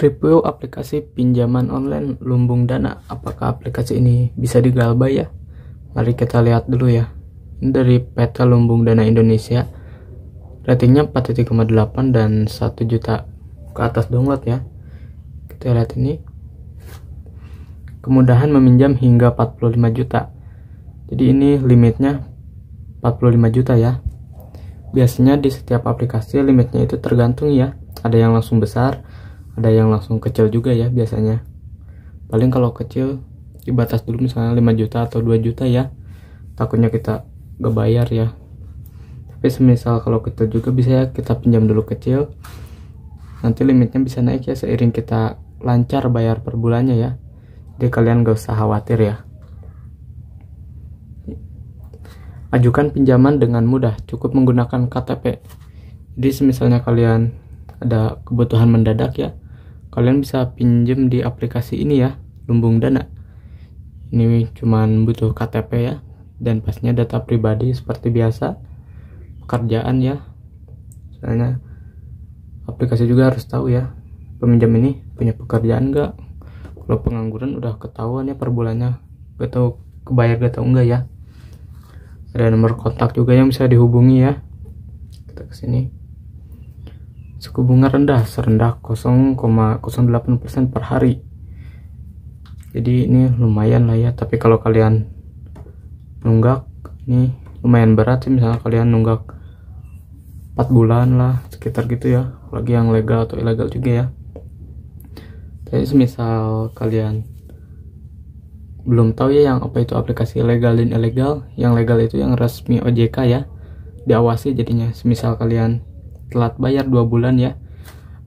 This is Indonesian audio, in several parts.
Review aplikasi pinjaman online Lumbung Dana. Apakah aplikasi ini bisa digalbah ya? Mari kita lihat dulu ya. Ini dari PT Lumbung Dana Indonesia. Ratingnya 4,8 dan 1 juta ke atas download ya. Kita lihat ini. Kemudahan meminjam hingga 45 juta. Jadi ini limitnya 45 juta ya. Biasanya di setiap aplikasi limitnya itu tergantung ya. Ada yang langsung besar, ada yang langsung kecil juga ya biasanya. Paling kalau kecil dibatas dulu misalnya 5 juta atau 2 juta ya. Takutnya kita gak bayar ya. Tapi semisal kalau kecil juga bisa ya, kita pinjam dulu kecil. Nanti limitnya bisa naik ya seiring kita lancar bayar per bulannya ya. Jadi kalian gak usah khawatir ya. Ajukan pinjaman dengan mudah, cukup menggunakan KTP. Jadi semisalnya kalian ada kebutuhan mendadak ya, kalian bisa pinjam di aplikasi ini ya, Lumbung Dana. Ini cuman butuh KTP ya, dan pastinya data pribadi seperti biasa. Pekerjaan ya, soalnya aplikasi juga harus tahu ya, peminjam ini punya pekerjaan enggak. Kalau pengangguran udah ketahuan ya per bulannya, gak tahu kebayar gak tahu enggak ya. Ada nomor kontak juga yang bisa dihubungi ya. Kita kesini. Suku bunga rendah, serendah 0,08% per hari. Jadi ini lumayan lah ya. Tapi kalau kalian nunggak, ini lumayan berat sih. Misalnya kalian nunggak 4 bulan lah, sekitar gitu ya. Apalagi yang legal atau ilegal juga ya. Jadi semisal kalian belum tahu ya yang apa itu aplikasi legal dan ilegal. Yang legal itu yang resmi OJK ya, diawasi jadinya. Semisal kalian telat bayar 2 bulan ya,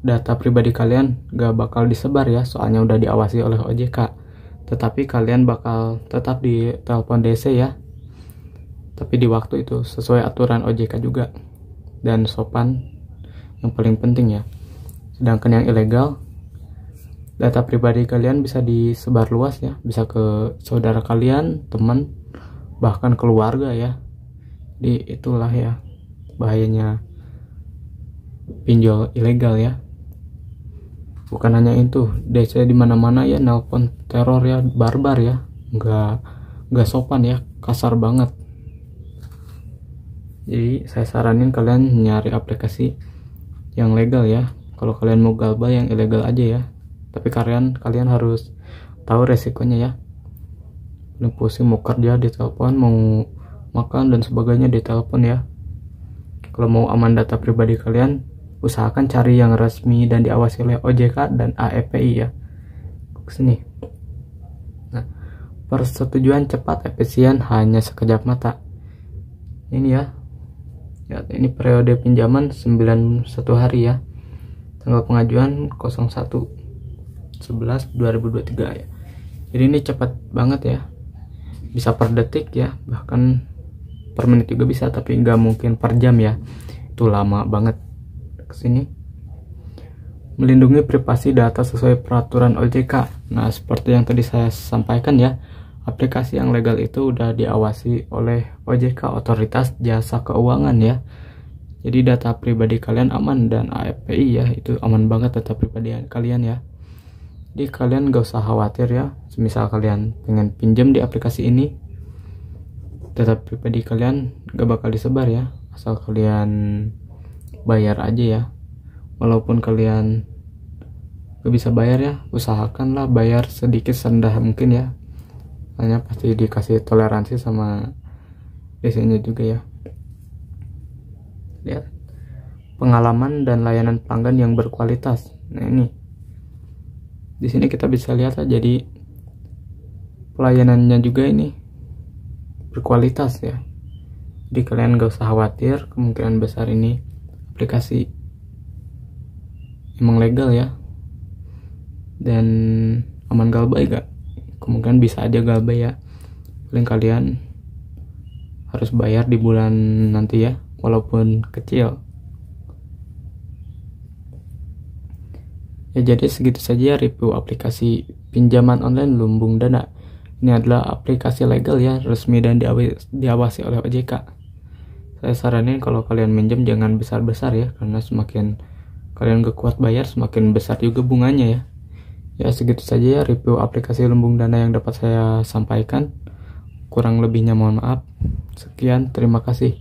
data pribadi kalian gak bakal disebar ya, soalnya udah diawasi oleh OJK. Tetapi kalian bakal tetap di telepon DC ya, tapi di waktu itu sesuai aturan OJK juga, dan sopan yang paling penting ya. Sedangkan yang ilegal, data pribadi kalian bisa disebar luas ya, bisa ke saudara kalian, teman, bahkan keluarga ya. Jadi itulah ya bahayanya pinjol ilegal ya. Bukan hanya itu, DC di mana-mana ya nelpon teror ya, barbar ya, nggak sopan ya, kasar banget. Jadi saya saranin kalian nyari aplikasi yang legal ya. Kalau kalian mau galbah yang ilegal aja ya. Tapi kalian harus tahu resikonya ya. Ini pusing mau kerja di telepon, mau makan dan sebagainya di telepon ya. Kalau mau aman data pribadi kalian, usahakan cari yang resmi dan diawasi oleh OJK dan AEPI ya. Kesini. Nah, persetujuan cepat efisien hanya sekejap mata. Ini ya. Ya, ini periode pinjaman 91 hari ya. Tanggal pengajuan 01/11/2023 ya. Jadi ini cepat banget ya, bisa per detik ya, bahkan per menit juga bisa, tapi nggak mungkin per jam ya, itu lama banget. Kesini. Melindungi privasi data sesuai peraturan OJK. Nah seperti yang tadi saya sampaikan ya, aplikasi yang legal itu udah diawasi oleh OJK, Otoritas Jasa Keuangan ya. Jadi data pribadi kalian aman, dan AEPI ya, itu aman banget data pribadi kalian ya. Jadi kalian gak usah khawatir ya. Semisal kalian pengen pinjam di aplikasi ini, data pribadi kalian gak bakal disebar ya, asal kalian bayar aja ya. Walaupun kalian gak bisa bayar ya, usahakanlah bayar sedikit serendah mungkin ya. Hanya pasti dikasih toleransi sama DC-nya juga ya. Lihat, pengalaman dan layanan pelanggan yang berkualitas. Nah ini di sini kita bisa lihat lah, jadi pelayanannya juga ini berkualitas ya. Jadi kalian gak usah khawatir, kemungkinan besar ini aplikasi emang legal ya, dan aman galbah ya. Kemungkinan bisa aja galbah ya. Paling kalian harus bayar di bulan nanti ya, walaupun kecil. Ya jadi segitu saja review aplikasi pinjaman online Lumbung Dana. Ini adalah aplikasi legal ya, resmi dan diawasi oleh OJK. Saya saranin kalau kalian minjem jangan besar-besar ya, karena semakin kalian gak kuat bayar, semakin besar juga bunganya ya. Ya segitu saja ya review aplikasi Lumbung Dana yang dapat saya sampaikan. Kurang lebihnya mohon maaf. Sekian, terima kasih.